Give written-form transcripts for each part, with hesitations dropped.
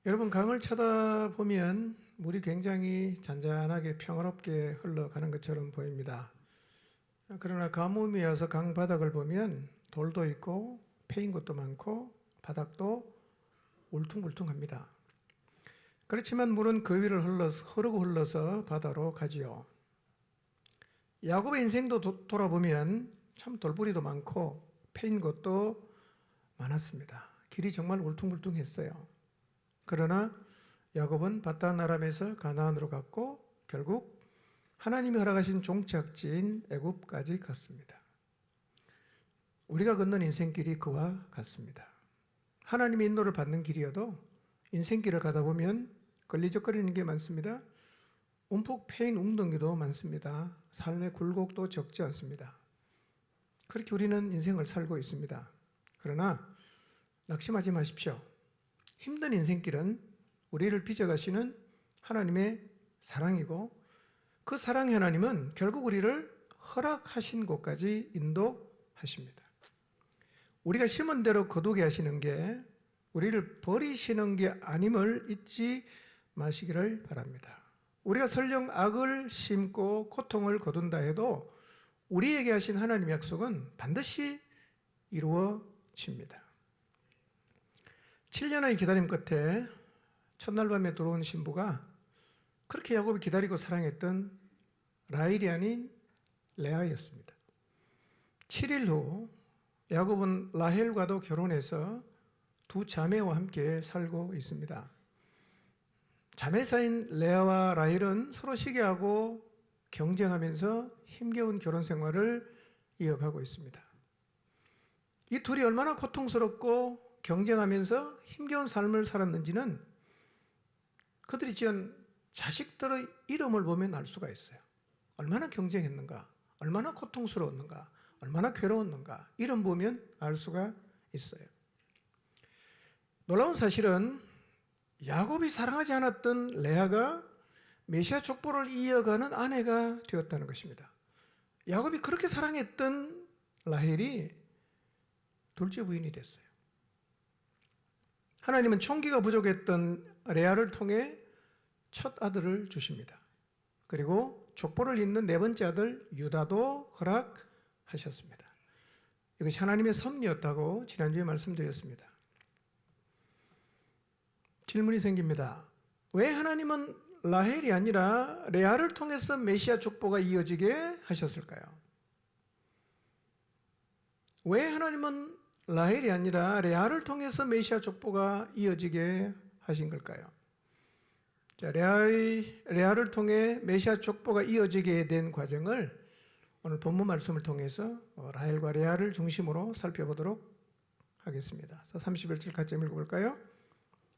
여러분, 강을 쳐다보면 물이 굉장히 잔잔하게 평화롭게 흘러가는 것처럼 보입니다. 그러나 가뭄이 와서 강 바닥을 보면 돌도 있고 패인 것도 많고 바닥도 울퉁불퉁합니다. 그렇지만 물은 그 위를 흐르고 흘러서 바다로 가지요. 야곱의 인생도 돌아보면 참 돌부리도 많고 패인 것도 많았습니다. 길이 정말 울퉁불퉁했어요. 그러나 야곱은 바단 아람에서 가나안으로 갔고 결국 하나님이 허락하신 종착지인 애굽까지 갔습니다. 우리가 걷는 인생길이 그와 같습니다. 하나님의 인도를 받는 길이어도 인생길을 가다 보면 걸리적거리는 게 많습니다. 움푹 패인 웅덩이도 많습니다. 삶의 굴곡도 적지 않습니다. 그렇게 우리는 인생을 살고 있습니다. 그러나 낙심하지 마십시오. 힘든 인생길은 우리를 빚어가시는 하나님의 사랑이고 그 사랑의 하나님은 결국 우리를 허락하신 곳까지 인도하십니다. 우리가 심은 대로 거두게 하시는 게 우리를 버리시는 게 아님을 잊지 마시기를 바랍니다. 우리가 설령 악을 심고 고통을 거둔다 해도 우리에게 하신 하나님의 약속은 반드시 이루어집니다. 7년의 기다림 끝에 첫날 밤에 들어온 신부가 그렇게 야곱이 기다리고 사랑했던 라헬이 아닌 레아였습니다. 7일 후 야곱은 라헬과도 결혼해서 두 자매와 함께 살고 있습니다. 자매사인 레아와 라헬은 서로 시기하고 경쟁하면서 힘겨운 결혼 생활을 이어가고 있습니다. 이 둘이 얼마나 고통스럽고 경쟁하면서 힘겨운 삶을 살았는지는 그들이 지은 자식들의 이름을 보면 알 수가 있어요. 얼마나 경쟁했는가, 얼마나 고통스러웠는가, 얼마나 괴로웠는가, 이름 보면 알 수가 있어요. 놀라운 사실은 야곱이 사랑하지 않았던 레아가 메시아 족보를 이어가는 아내가 되었다는 것입니다. 야곱이 그렇게 사랑했던 라헬이 둘째 부인이 됐어요. 하나님은 총기가 부족했던 레아를 통해 첫 아들을 주십니다. 그리고 족보를 잇는 네 번째 아들 유다도 허락하셨습니다. 이것이 하나님의 섭리였다고 지난주에 말씀드렸습니다. 질문이 생깁니다. 왜 하나님은 라헬이 아니라 레아를 통해서 메시아 족보가 이어지게 하셨을까요? 왜 하나님은 라헬이 아니라 레아를 통해서 메시아 족보가 이어지게 하신 걸까요? 자, 레아를 통해 메시아 족보가 이어지게 된 과정을 오늘 본문 말씀을 통해서 라헬과 레아를 중심으로 살펴보도록 하겠습니다. 31절 같이 읽어볼까요?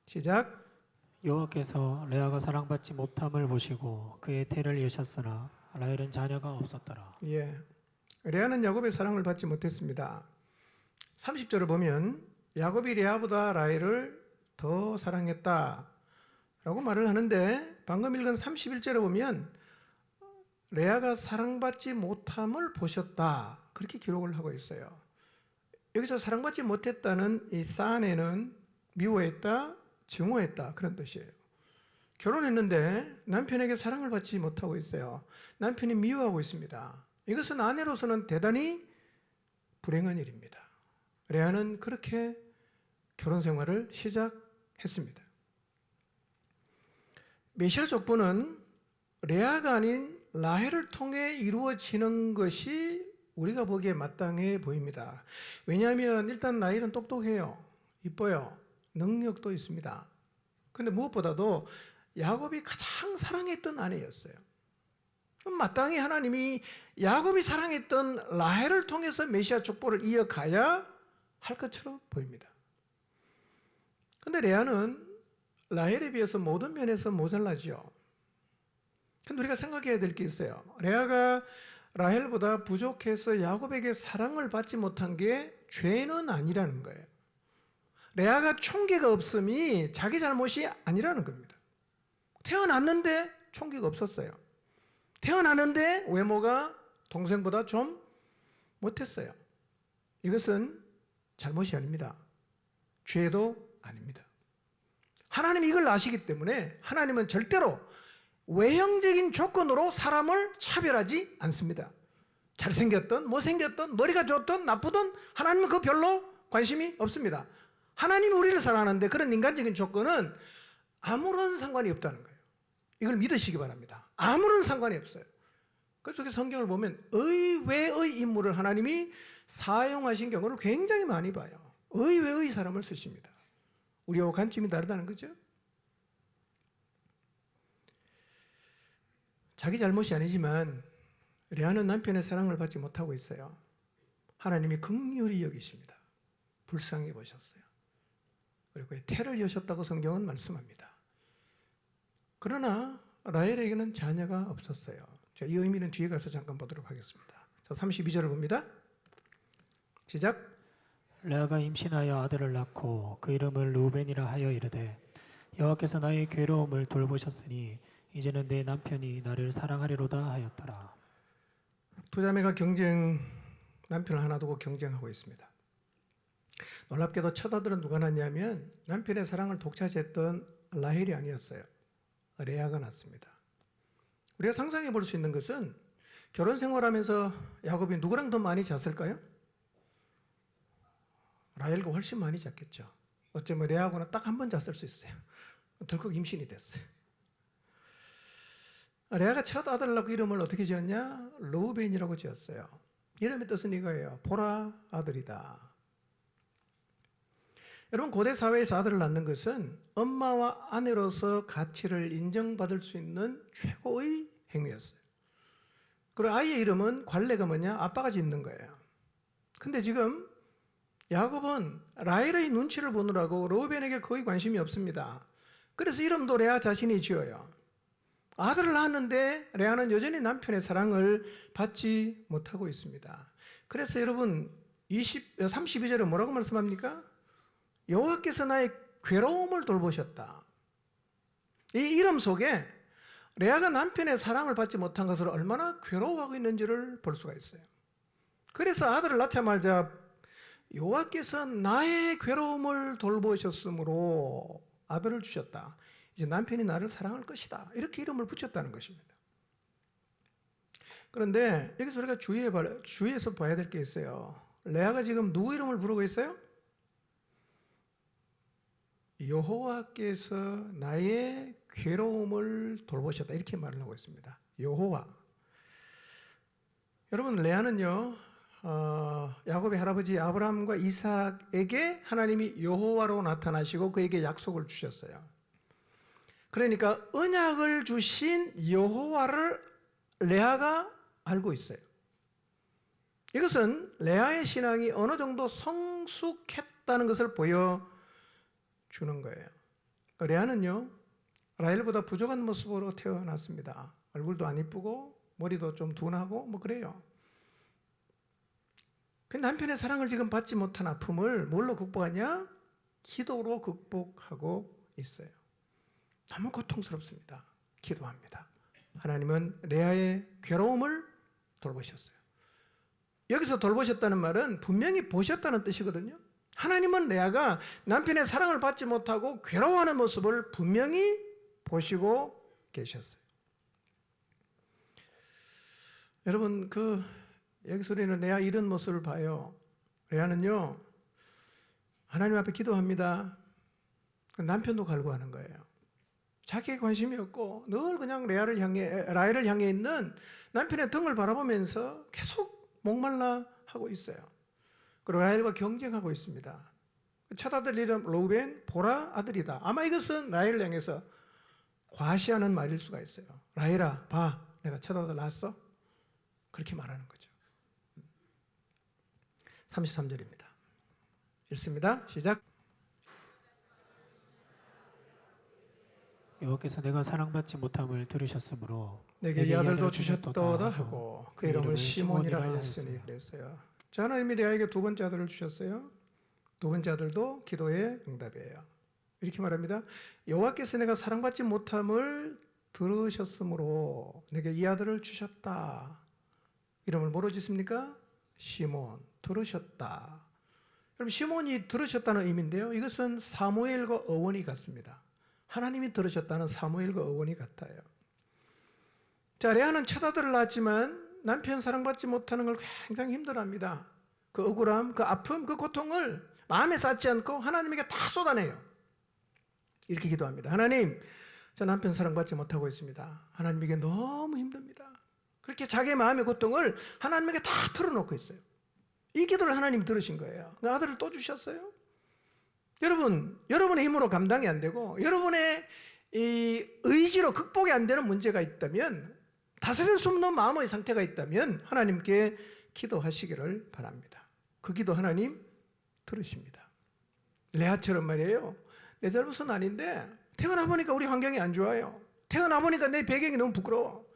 시작. 여호와께서 레아가 사랑받지 못함을 보시고 그의 태를 여셨으나 라헬은 자녀가 없었더라. 예, 레아는 야곱의 사랑을 받지 못했습니다. 30절을 보면 야곱이 레아보다 라헬을 더 사랑했다 라고 말을 하는데 방금 읽은 31절에 보면 레아가 사랑받지 못함을 보셨다 그렇게 기록을 하고 있어요. 여기서 사랑받지 못했다는 이 사안에는 미워했다, 증오했다 그런 뜻이에요. 결혼했는데 남편에게 사랑을 받지 못하고 있어요. 남편이 미워하고 있습니다. 이것은 아내로서는 대단히 불행한 일입니다. 레아는 그렇게 결혼 생활을 시작했습니다. 메시아 족보는 레아가 아닌 라헬을 통해 이루어지는 것이 우리가 보기에 마땅해 보입니다. 왜냐하면 일단 라헬은 똑똑해요. 이뻐요. 능력도 있습니다. 그런데 무엇보다도 야곱이 가장 사랑했던 아내였어요. 그럼 마땅히 하나님이 야곱이 사랑했던 라헬을 통해서 메시아 족보를 이어가야 할 것처럼 보입니다. 그런데 레아는 라헬에 비해서 모든 면에서 모자라죠. 그런데 우리가 생각해야 될 게 있어요. 레아가 라헬보다 부족해서 야곱에게 사랑을 받지 못한 게 죄는 아니라는 거예요. 레아가 총기가 없음이 자기 잘못이 아니라는 겁니다. 태어났는데 총기가 없었어요. 태어났는데 외모가 동생보다 좀 못했어요. 이것은 잘못이 아닙니다. 죄도 아닙니다. 하나님이 이걸 아시기 때문에 하나님은 절대로 외형적인 조건으로 사람을 차별하지 않습니다. 잘생겼든 못생겼든 머리가 좋든 나쁘든 하나님은 그 별로 관심이 없습니다. 하나님이 우리를 사랑하는데 그런 인간적인 조건은 아무런 상관이 없다는 거예요. 이걸 믿으시기 바랍니다. 아무런 상관이 없어요. 그래서 성경을 보면 의외의 인물을 하나님이 사용하신 경우를 굉장히 많이 봐요. 의외의 사람을 쓰십니다. 우리하고 관점이 다르다는 거죠. 자기 잘못이 아니지만 레아는 남편의 사랑을 받지 못하고 있어요. 하나님이 긍휼히 여기십니다. 불쌍히 보셨어요. 그리고 태를 여셨다고 성경은 말씀합니다. 그러나 라헬에게는 자녀가 없었어요. 자, 이 의미는 뒤에 가서 잠깐 보도록 하겠습니다. 자, 32절을 봅니다. 시작. 레아가 임신하여 아들을 낳고 그 이름을 루벤이라 하여 이르되 여호와께서 나의 괴로움을 돌보셨으니 이제는 내 남편이 나를 사랑하리로다 하였더라. 두 자매가 남편을 하나 두고 경쟁하고 있습니다. 놀랍게도 첫 아들은 누가 낳냐면 남편의 사랑을 독차지했던 라헬이 아니었어요. 레아가 낳습니다. 우리가 상상해 볼 수 있는 것은 결혼 생활하면서 야곱이 누구랑 더 많이 잤을까요? 라헬과 훨씬 많이 잤겠죠. 어쩌면 레아하고는 딱 한 번 잤을 수 있어요. 덜컥 임신이 됐어요. 레아가 첫 아들을 낳고 이름을 어떻게 지었냐? 르우벤이라고 지었어요. 이름의 뜻은 이거예요. 보라 아들이다. 여러분, 고대 사회에서 아들을 낳는 것은 엄마와 아내로서 가치를 인정받을 수 있는 최고의 행위였어요. 그리고 아이의 이름은 관례가 뭐냐? 아빠가 짓는 거예요. 근데 지금 야곱은 라헬의 눈치를 보느라고 르우벤에게 거의 관심이 없습니다. 그래서 이름도 레아 자신이 지어요. 아들을 낳았는데 레아는 여전히 남편의 사랑을 받지 못하고 있습니다. 그래서 여러분 32절에 뭐라고 말씀합니까? 여호와께서 나의 괴로움을 돌보셨다. 이 이름 속에 레아가 남편의 사랑을 받지 못한 것을 얼마나 괴로워하고 있는지를 볼 수가 있어요. 그래서 아들을 낳자마자 여호와께서 나의 괴로움을 돌보셨으므로 아들을 주셨다. 이제 남편이 나를 사랑할 것이다. 이렇게 이름을 붙였다는 것입니다. 그런데 여기서 우리가 주의해서 봐야 될 게 있어요. 레아가 지금 누구 이름을 부르고 있어요? 여호와께서 나의 괴로움을 돌보셨다. 이렇게 말을 하고 있습니다. 여호와. 여러분, 레아는요, 야곱의 할아버지 아브라함과 이삭에게 하나님이 여호와로 나타나시고 그에게 약속을 주셨어요. 그러니까 언약을 주신 여호와를 레아가 알고 있어요. 이것은 레아의 신앙이 어느 정도 성숙했다는 것을 보여주는 거예요. 레아는요, 라헬보다 부족한 모습으로 태어났습니다. 얼굴도 안 이쁘고 머리도 좀 둔하고 뭐 그래요. 그 남편의 사랑을 지금 받지 못한 아픔을 뭘로 극복하냐? 기도로 극복하고 있어요. 너무 고통스럽습니다. 기도합니다. 하나님은 레아의 괴로움을 돌보셨어요. 여기서 돌보셨다는 말은 분명히 보셨다는 뜻이거든요. 하나님은 레아가 남편의 사랑을 받지 못하고 괴로워하는 모습을 분명히 보시고 계셨어요. 여러분, 여기서 우리는 레아 이런 모습을 봐요. 레아는요, 하나님 앞에 기도합니다. 남편도 갈구하는 거예요. 자기에 관심이 없고 늘 그냥 라헬을 향해 있는 남편의 등을 바라보면서 계속 목말라 하고 있어요. 그리고 라헬과 경쟁하고 있습니다. 첫 아들 이름 르우벤, 보라 아들이다. 아마 이것은 라헬을 향해서 과시하는 말일 수가 있어요. 라헬아, 봐, 내가 첫 아들 낳았어? 그렇게 말하는 거죠. 33절입니다. 읽습니다. 시작. 여호와께서 내가 사랑받지 못함을 들으셨으므로 내게 이 아들도 주셨도다 하고 그 이름을 시몬이라 하였으니 그랬어요. 자, 하나님이 레아에게 두 번째 아들을 주셨어요. 두 번째 아들도 기도의 응답이에요. 이렇게 말합니다. 여호와께서 내가 사랑받지 못함을 들으셨으므로 내게 이 아들을 주셨다. 이름을 뭐로 짓습니까? 시몬. 들으셨다. 여러분, 시몬이 들으셨다는 의미인데요. 이것은 사무엘과 어원이 같습니다. 하나님이 들으셨다는 사무엘과 어원이 같아요. 자, 레아는 첫 아들을 낳았지만 남편 사랑받지 못하는 걸 굉장히 힘들어합니다. 그 억울함, 그 아픔, 그 고통을 마음에 쌓지 않고 하나님에게 다 쏟아내요. 이렇게 기도합니다. 하나님, 저 남편 사랑받지 못하고 있습니다. 하나님에게 너무 힘듭니다. 그렇게 자기의 마음의 고통을 하나님에게 다 털어놓고 있어요. 이 기도를 하나님 들으신 거예요. 그 아들을 또 주셨어요. 여러분, 여러분의 힘으로 감당이 안 되고 여러분의 이 의지로 극복이 안 되는 문제가 있다면, 다스릴 수 없는 마음의 상태가 있다면 하나님께 기도하시기를 바랍니다. 그 기도 하나님 들으십니다. 레아처럼 말이에요. 내 잘못은 아닌데 태어나 보니까 우리 환경이 안 좋아요. 태어나 보니까 내 배경이 너무 부끄러워.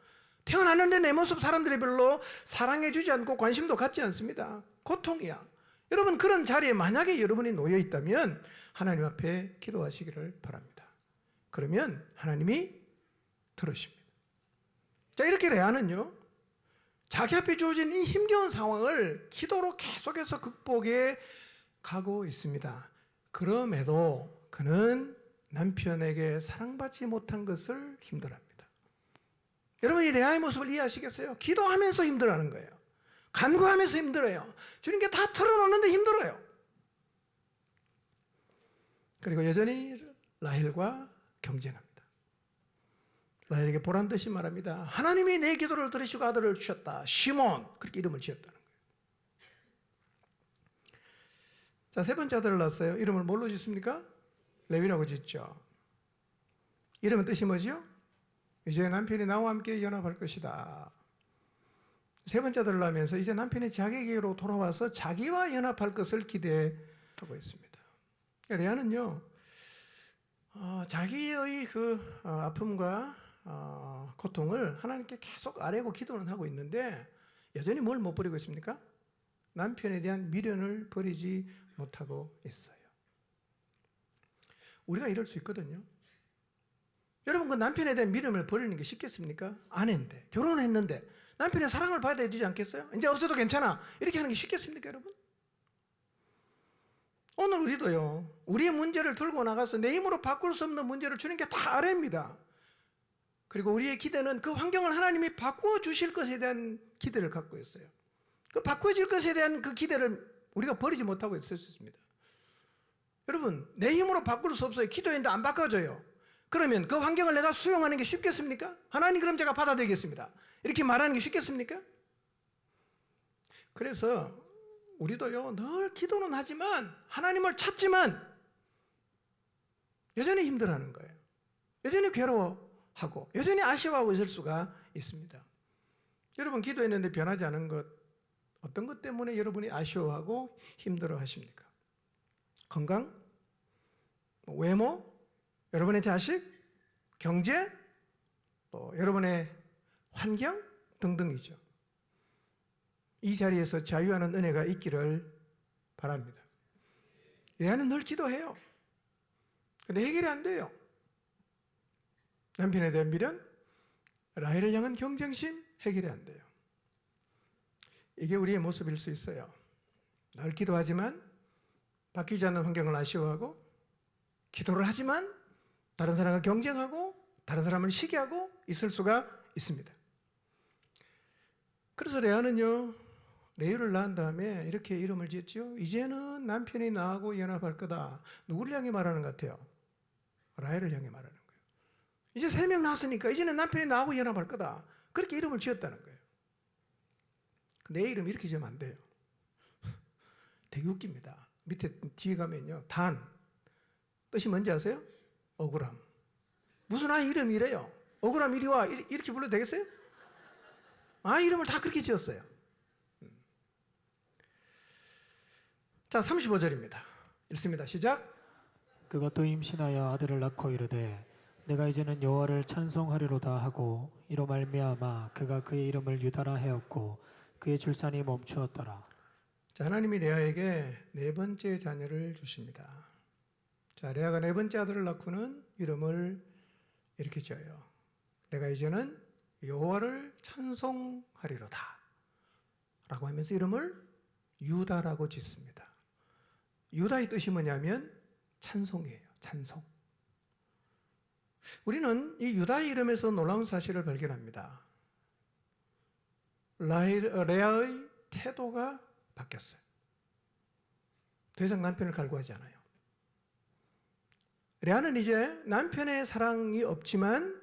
태어났는데 내 모습 사람들이 별로 사랑해 주지 않고 관심도 갖지 않습니다. 고통이야. 여러분, 그런 자리에 만약에 여러분이 놓여 있다면 하나님 앞에 기도하시기를 바랍니다. 그러면 하나님이 들으십니다. 자, 이렇게 레아는요, 자기 앞에 주어진 이 힘겨운 상황을 기도로 계속해서 극복해 가고 있습니다. 그럼에도 그는 남편에게 사랑받지 못한 것을 힘들어합니다. 여러분이 레아의 모습을 이해하시겠어요? 기도하면서 힘들어하는 거예요. 간구하면서 힘들어요. 주님께 다 털어놓는데 힘들어요. 그리고 여전히 라헬과 경쟁합니다. 라헬에게 보란듯이 말합니다. 하나님이 내 기도를 들으시고 아들을 주셨다. 시몬, 그렇게 이름을 지었다는 거예요. 자, 세 번째 아들을 낳았어요. 이름을 뭘로 짓습니까? 레위라고 짓죠. 이름은 뜻이 뭐죠? 이제 남편이 나와 함께 연합할 것이다. 세 번째 아들을 낳으면서 이제 남편이 자기에게로 돌아와서 자기와 연합할 것을 기대하고 있습니다. 레아는요, 자기의 그 아픔과 고통을 하나님께 계속 아뢰고 기도는 하고 있는데 여전히 뭘 못 버리고 있습니까? 남편에 대한 미련을 버리지 못하고 있어요. 우리가 이럴 수 있거든요. 여러분, 그 남편에 대한 미련을 버리는 게 쉽겠습니까? 아내인데, 결혼했는데 남편의 사랑을 받아야 되지 않겠어요? 이제 없어도 괜찮아, 이렇게 하는 게 쉽겠습니까, 여러분? 오늘 우리도요, 우리의 문제를 들고 나가서 내 힘으로 바꿀 수 없는 문제를 주님께 다 아뢰입니다. 그리고 우리의 기대는 그 환경을 하나님이 바꾸어 주실 것에 대한 기대를 갖고 있어요. 그 바꾸어질 것에 대한 그 기대를 우리가 버리지 못하고 있을 수 있습니다. 여러분, 내 힘으로 바꿀 수 없어요. 기도했는데 안 바꿔져요. 그러면 그 환경을 내가 수용하는 게 쉽겠습니까? 하나님, 그럼 제가 받아들이겠습니다, 이렇게 말하는 게 쉽겠습니까? 그래서 우리도요, 늘 기도는 하지만 하나님을 찾지만 여전히 힘들어하는 거예요. 여전히 괴로워하고 여전히 아쉬워하고 있을 수가 있습니다. 여러분, 기도했는데 변하지 않은 것, 어떤 것 때문에 여러분이 아쉬워하고 힘들어하십니까? 건강? 외모? 여러분의 자식? 경제? 또 여러분의 환경? 등등이죠. 이 자리에서 자유하는 은혜가 있기를 바랍니다. 레아는 늘 기도해요. 근데 해결이 안 돼요. 남편에 대한 미련, 라헬을 향한 경쟁심, 해결이 안 돼요. 이게 우리의 모습일 수 있어요. 늘 기도하지만 바뀌지 않는 환경을 아쉬워하고, 기도를 하지만 다른 사람과 경쟁하고 다른 사람을 시기하고 있을 수가 있습니다. 그래서 레아는요, 레위를 낳은 다음에 이렇게 이름을 지었죠. 이제는 남편이 나하고 연합할 거다. 누구를 향해 말하는 것 같아요? 라헬을 향해 말하는 거예요. 이제 3명 낳았으니까 이제는 남편이 나하고 연합할 거다. 그렇게 이름을 지었다는 거예요. 내 이름 이렇게 지으면 안 돼요. 되게 웃깁니다. 밑에 뒤에 가면요, 단, 뜻이 뭔지 아세요? 억울함. 무슨 아이 이름이 이래요? 억울함 이리 와, 이렇게 불러도 되겠어요? 아이 이름을 다 그렇게 지었어요. 자, 35절입니다. 읽습니다. 시작. 그가 또 임신하여 아들을 낳고 이르되 내가 이제는 여호와를 찬송하리로다 하고 이로 말미암아 그가 그의 이름을 유다라 하였고 그의 출산이 멈추었더라. 자, 하나님이 레아에게 네 번째 자녀를 주십니다. 자, 레아가 네 번째 아들을 낳고는 이름을 이렇게 지어요. 내가 이제는 여호와를 찬송하리로다 라고 하면서 이름을 유다라고 짓습니다. 유다의 뜻이 뭐냐면 찬송이에요. 찬송. 우리는 이 유다의 이름에서 놀라운 사실을 발견합니다. 레아의 태도가 바뀌었어요. 더 이상 남편을 갈구하지 않아요. 레아는 이제 남편의 사랑이 없지만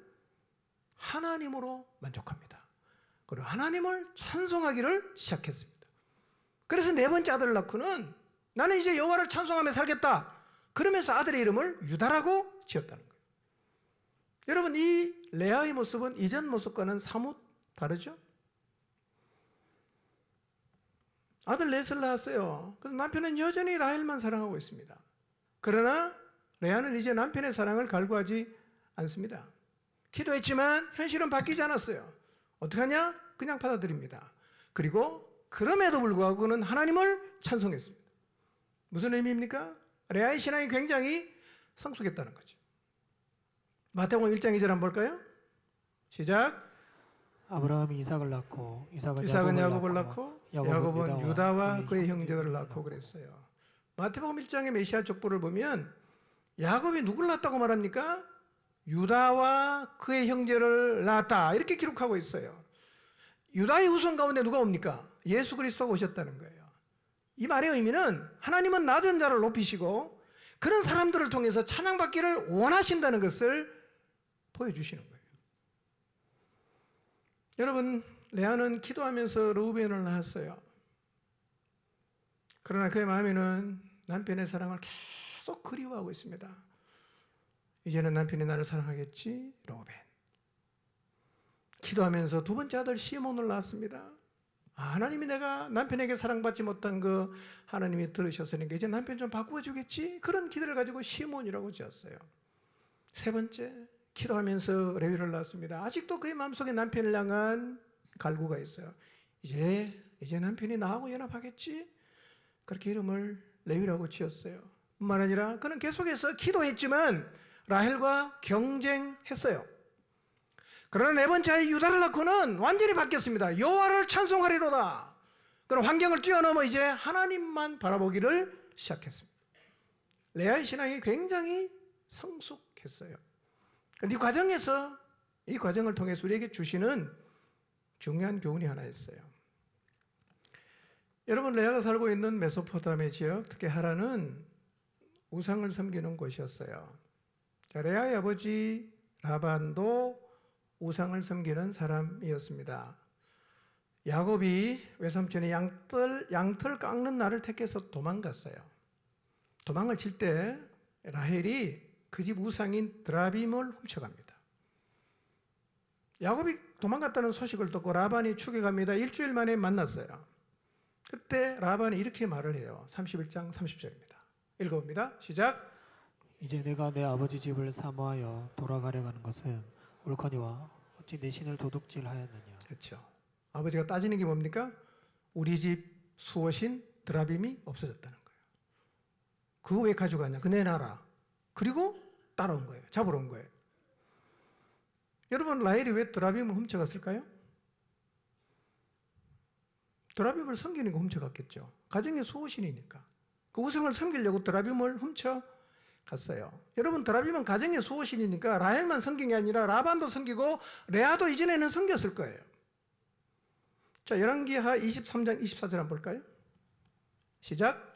하나님으로 만족합니다. 그리고 하나님을 찬송하기를 시작했습니다. 그래서 네 번째 아들을 낳고는 나는 이제 여호와를 찬송하며 살겠다. 그러면서 아들의 이름을 유다라고 지었다는 거예요. 여러분, 이 레아의 모습은 이전 모습과는 사뭇 다르죠? 아들 넷을 낳았어요. 그래서 남편은 여전히 라헬만 사랑하고 있습니다. 그러나 레아는 이제 남편의 사랑을 갈구하지 않습니다. 기도했지만 현실은 바뀌지 않았어요. 어떡하냐? 그냥 받아들입니다. 그리고 그럼에도 불구하고 그는 하나님을 찬송했습니다. 무슨 의미입니까? 레아의 신앙이 굉장히 성숙했다는 거죠. 마태복음 1장 2절 한번 볼까요? 시작. 아브라함이 이삭을 낳고 이삭은 야곱을 낳고 야곱은 유다와 그의 형제들을 낳고 그랬어요. 마태복음 1장의 메시아 족보를 보면 야곱이 누구를 낳았다고 말합니까? 유다와 그의 형제를 낳았다 이렇게 기록하고 있어요. 유다의 후손 가운데 누가 옵니까? 예수 그리스도가 오셨다는 거예요. 이 말의 의미는 하나님은 낮은 자를 높이시고 그런 사람들을 통해서 찬양받기를 원하신다는 것을 보여주시는 거예요. 여러분, 레아는 기도하면서 르우벤을 낳았어요. 그러나 그의 마음에는 남편의 사랑을 계속 그리워하고 있습니다. 이제는 남편이 나를 사랑하겠지? 르우벤. 기도하면서 두 번째 아들 시몬을 낳았습니다. 하나님이 내가 남편에게 사랑받지 못한 거 하나님이 들으셨으니까 이제 남편 좀 바꾸어주겠지? 그런 기대를 가지고 시몬이라고 지었어요. 세 번째, 기도하면서 레위를 낳았습니다. 아직도 그의 마음속에 남편을 향한 갈구가 있어요. 이제 남편이 나하고 연합하겠지? 그렇게 이름을 레위라고 지었어요. 뿐만 아니라 그는 계속해서 기도했지만 라헬과 경쟁했어요. 그러나 네 번째 아이 유다를 낳고는 완전히 바뀌었습니다. 여호와를 찬송하리로다. 그런 환경을 뛰어넘어 이제 하나님만 바라보기를 시작했습니다. 레아의 신앙이 굉장히 성숙했어요. 이 과정을 통해서 우리에게 주시는 중요한 교훈이 하나 있어요. 여러분, 레아가 살고 있는 메소포타미아 지역, 특히 하란은 우상을 섬기는 곳이었어요. 자, 레아의 아버지 라반도 우상을 섬기는 사람이었습니다. 야곱이 외삼촌이 양털 깎는 날을 택해서 도망갔어요. 도망을 칠 때 라헬이 그 집 우상인 드라빔을 훔쳐갑니다. 야곱이 도망갔다는 소식을 듣고 라반이 추격합니다. 일주일 만에 만났어요. 그때 라반이 이렇게 말을 해요. 31장 30절입니다. 읽어봅니다. 시작. 이제 내가 내 아버지 집을 사모하여 돌아가려 하는 것은 옳거니와 어찌 내 신을 도둑질하였느냐. 그렇죠. 아버지가 따지는 게 뭡니까? 우리 집 수호신 드라빔이 없어졌다는 거예요. 그거 왜 가져가냐? 그 내놔라. 그리고 따라온 거예요. 잡으러 온 거예요. 여러분, 라헬이 왜 드라빔을 훔쳐갔을까요? 드라빔을 섬기는 거 훔쳐갔겠죠. 가정의 수호신이니까. 그 우상을 섬기려고 드라빔을 훔쳐갔어요. 여러분, 드라빔은 가정의 수호신이니까 라헬만 섬긴 게 아니라 라반도 섬기고 레아도 이전에는 섬겼을 거예요. 자, 열왕기하 23장 24절 한번 볼까요? 시작.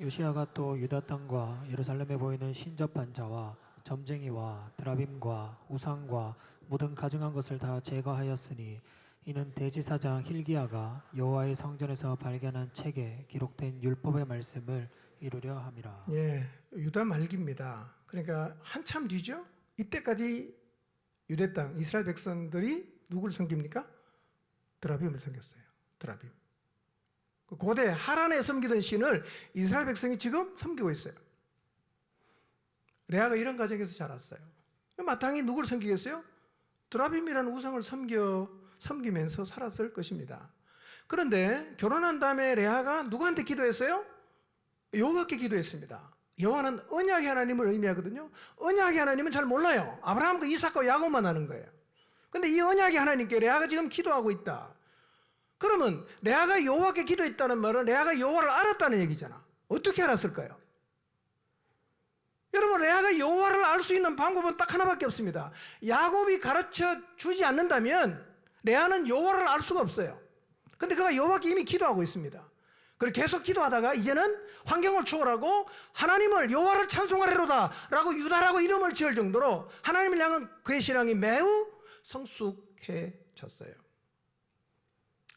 요시아가 또 유다 땅과 예루살렘에 보이는 신접한 자와 점쟁이와 드라빔과 우상과 모든 가증한 것을 다 제거하였으니 이는 대지사장 hil기야가 여호와의 성전에서 발견한 책에 기록된 율법의 말씀을 이루려 함이라. 예, 유다 말기입니다. 그러니까 한참 뒤죠. 이때까지 유대 땅 이스라엘 백성들이 누구를 섬깁니까? 드라빔을 섬겼어요. 드라빔. 고대 하란에 섬기던 신을 이스라엘 백성이 지금 섬기고 있어요. 레아가 이런 가정에서 자랐어요. 마땅히 누구를 섬기겠어요? 드라빔이라는 우상을 섬기면서 살았을 것입니다. 그런데 결혼한 다음에 레아가 누구한테 기도했어요? 여호와께 기도했습니다. 여호와는 언약의 하나님을 의미하거든요. 언약의 하나님은 잘 몰라요. 아브라함과 이삭과 야곱만 아는 거예요. 근데 이 언약의 하나님께 레아가 지금 기도하고 있다. 그러면 레아가 여호와께 기도했다는 말은 레아가 여호와를 알았다는 얘기잖아. 어떻게 알았을까요? 여러분, 레아가 레아가 여호와를 알 수 있는 방법은 딱 하나밖에 없습니다. 야곱이 가르쳐 주지 않는다면 레아는 여호와를 알 수가 없어요. 근데 그가 여호와께 이미 기도하고 있습니다. 그리고 계속 기도하다가 이제는 환경을 초월하고 하나님을 여호와를 찬송하리로다 라고 유다라고 이름을 지을 정도로 하나님을 향한 그의 신앙이 매우 성숙해졌어요.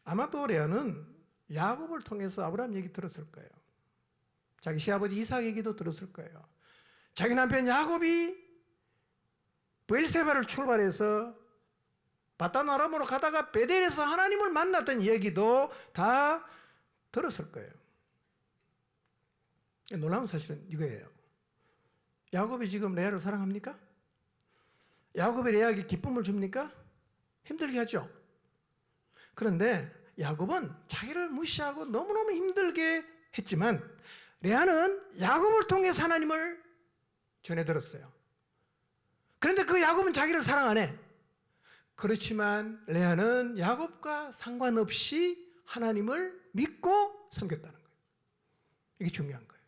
아마도 레아는 야곱을 통해서 아브라함 얘기 들었을 거예요. 자기 시아버지 이삭 얘기도 들었을 거예요. 자기 남편 야곱이 브엘세바를 출발해서 바단 아람으로 가다가 베델에서 하나님을 만났던 얘기도 다 들었을 거예요. 놀라운 사실은 이거예요. 야곱이 지금 레아를 사랑합니까? 야곱이 레아에게 기쁨을 줍니까? 힘들게 하죠. 그런데 야곱은 자기를 무시하고 너무너무 힘들게 했지만 레아는 야곱을 통해 하나님을 전해 들었어요. 그런데 그 야곱은 자기를 사랑 안 해. 그렇지만 레아는 야곱과 상관없이 하나님을 믿고 섬겼다는 거예요. 이게 중요한 거예요.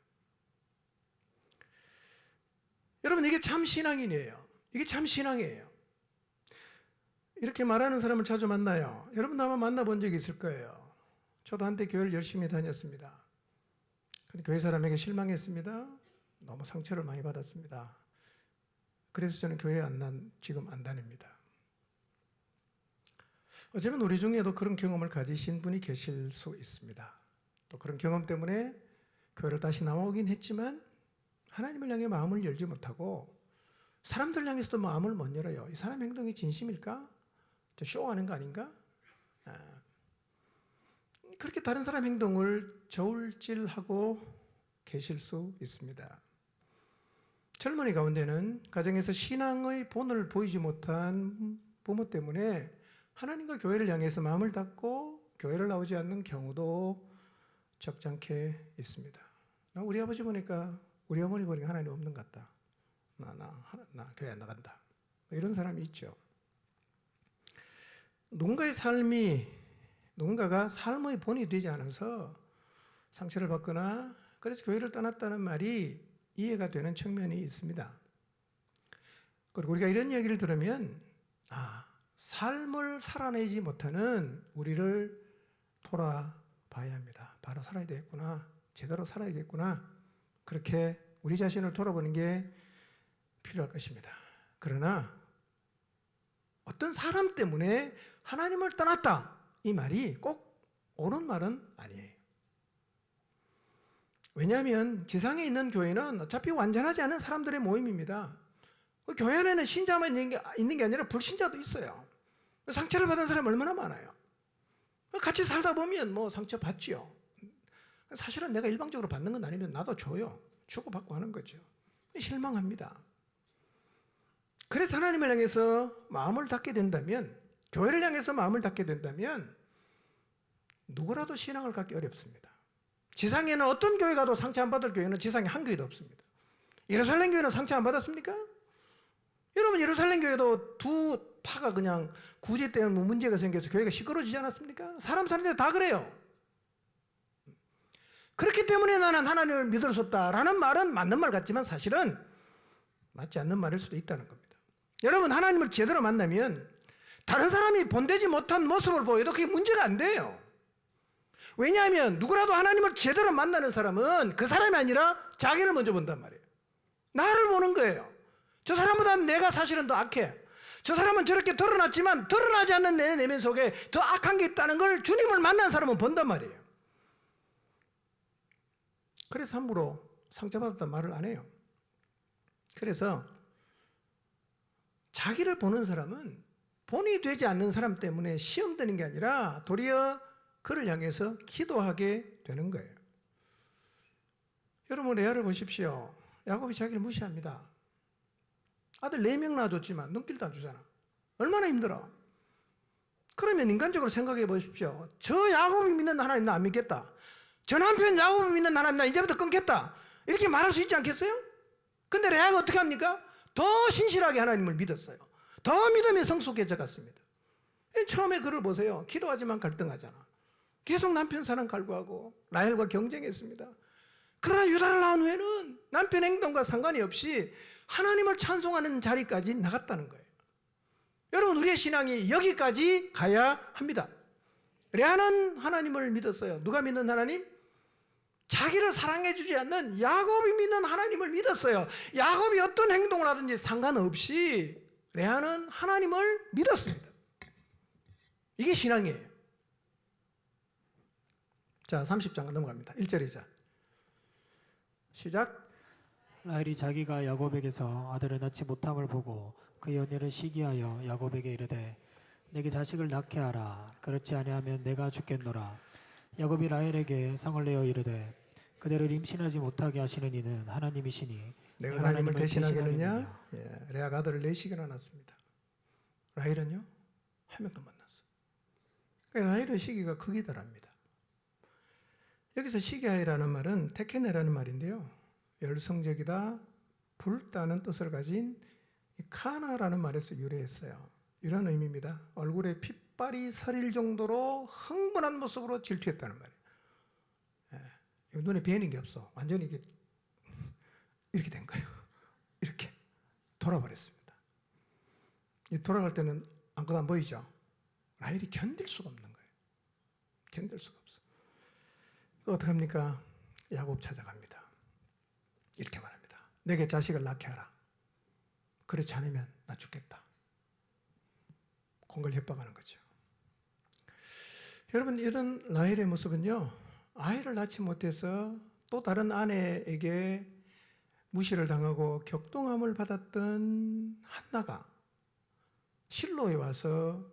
여러분, 이게 참 신앙인이에요. 이게 참 신앙이에요. 이렇게 말하는 사람을 자주 만나요. 여러분 아마 만나본 적이 있을 거예요. 저도 한때 교회를 열심히 다녔습니다. 근데 교회 사람에게 실망했습니다. 너무 상처를 많이 받았습니다. 그래서 저는 교회에 지금 안 다닙니다. 어쩌면 우리 중에도 그런 경험을 가지신 분이 계실 수 있습니다. 또 그런 경험 때문에 교회를 다시 나오긴 했지만 하나님을 향해 마음을 열지 못하고 사람들 향해서도 마음을 못 열어요. 이 사람 행동이 진심일까? 저 쇼하는 거 아닌가? 그렇게 다른 사람 행동을 저울질하고 계실 수 있습니다. 젊은이 가운데는 가정에서 신앙의 본을 보이지 못한 부모 때문에 하나님과 교회를 향해서 마음을 닫고 교회를 나오지 않는 경우도 적잖게 있습니다. 나 우리 아버지 보니까 우리 어머니 보니까 하나님 없는 것 같다. 나 교회 안 나간다. 이런 사람이 있죠. 누군가가 삶의 본이 되지 않아서 상처를 받거나 그래서 교회를 떠났다는 말이 이해가 되는 측면이 있습니다. 그리고 우리가 이런 얘기를 들으면 삶을 살아내지 못하는 우리를 돌아봐야 합니다. 바로 살아야 되겠구나. 제대로 살아야겠구나. 그렇게 우리 자신을 돌아보는 게 필요할 것입니다. 그러나 어떤 사람 때문에 하나님을 떠났다. 이 말이 꼭 옳은 말은 아니에요. 왜냐하면 지상에 있는 교회는 어차피 완전하지 않은 사람들의 모임입니다. 교회 안에는 신자만 있는 게 아니라 불신자도 있어요. 상처를 받은 사람이 얼마나 많아요. 같이 살다 보면 뭐 상처 받지요. 사실은 내가 일방적으로 받는 건 아니면 나도 줘요. 주고받고 하는 거죠. 실망합니다. 그래서 하나님을 향해서 마음을 닫게 된다면, 교회를 향해서 마음을 닫게 된다면 누구라도 신앙을 갖기 어렵습니다. 지상에는 어떤 교회 가도 상처 안 받을 교회는 지상에 한 교회도 없습니다. 예루살렘 교회는 상처 안 받았습니까? 여러분, 예루살렘 교회도 두 파가 그냥 구제 때문에 문제가 생겨서 교회가 시끄러워지지 않았습니까? 사람 사는데 다 그래요. 그렇기 때문에 나는 하나님을 믿을 수 없다라는 말은 맞는 말 같지만 사실은 맞지 않는 말일 수도 있다는 겁니다. 여러분, 하나님을 제대로 만나면 다른 사람이 본되지 못한 모습을 보여도 그게 문제가 안 돼요. 왜냐하면 누구라도 하나님을 제대로 만나는 사람은 그 사람이 아니라 자기를 먼저 본단 말이에요. 나를 보는 거예요. 저 사람보다 내가 사실은 더 악해. 저 사람은 저렇게 드러났지만 드러나지 않는 내 내면 속에 더 악한 게 있다는 걸 주님을 만난 사람은 본단 말이에요. 그래서 함부로 상처받았다는 말을 안 해요. 그래서 자기를 보는 사람은 본이 되지 않는 사람 때문에 시험 드는 게 아니라 도리어 그를 향해서 기도하게 되는 거예요. 여러분, 레아를 보십시오. 야곱이 자기를 무시합니다. 아들 4명 낳아줬지만 눈길도 안 주잖아. 얼마나 힘들어. 그러면 인간적으로 생각해 보십시오. 저 야곱이 믿는 하나님 나 안 믿겠다. 저 남편 야곱이 믿는 하나님 나 이제부터 끊겠다. 이렇게 말할 수 있지 않겠어요? 근데 레아가 어떻게 합니까? 더 신실하게 하나님을 믿었어요. 더 믿음이 성숙해져 갔습니다. 처음에 그를 보세요. 기도하지만 갈등하잖아. 계속 남편 사랑 갈구하고 라헬과 경쟁했습니다. 그러나 유다를 낳은 후에는 남편 행동과 상관이 없이 하나님을 찬송하는 자리까지 나갔다는 거예요. 여러분, 우리의 신앙이 여기까지 가야 합니다. 레아는 하나님을 믿었어요. 누가 믿는 하나님? 자기를 사랑해 주지 않는 야곱이 믿는 하나님을 믿었어요. 야곱이 어떤 행동을 하든지 상관없이 레아는 하나님을 믿었습니다. 이게 신앙이에요. 자, 30장 넘어갑니다. 1절이자 시작. 라헬이 자기가 야곱에게서 아들을 낳지 못함을 보고 그 연희를 시기하여 야곱에게 이르되 내게 자식을 낳게 하라. 그렇지 아니하면 내가 죽겠노라. 야곱이 라헬에게 성을 내어 이르되 그대를 임신하지 못하게 하시는 이는 하나님이시니 내가 하나님을 대신하겠느냐? 예, 레아가 아들을 4씩이나 낳았습니다. 라헬은요? 한 명도 못 낳았어요. 그러니까 라헬의 시기가 극이더랍니다. 여기서 시기하이라는 말은 테케네라는 말인데요. 열성적이다, 붉다는 뜻을 가진 카나라는 말에서 유래했어요. 이런 의미입니다. 얼굴에 핏발이 서릴 정도로 흥분한 모습으로 질투했다는 말이에요. 예, 눈에 비는 게 없어. 완전히 이렇게 된 거예요. 이렇게 돌아버렸습니다. 이 돌아갈 때는 아무것도 안 보이죠? 라헬이 견딜 수가 없는 거예요. 견딜 수가 없어. 어떻게 합니까? 야곱 찾아갑니다. 이렇게 말합니다. 내게 자식을 낳게 하라. 그렇지 않으면 나 죽겠다. 공갈 협박하는 거죠. 여러분, 이런 라헬의 모습은요, 아이를 낳지 못해서 또 다른 아내에게 무시를 당하고 격동함을 받았던 한나가 실로에 와서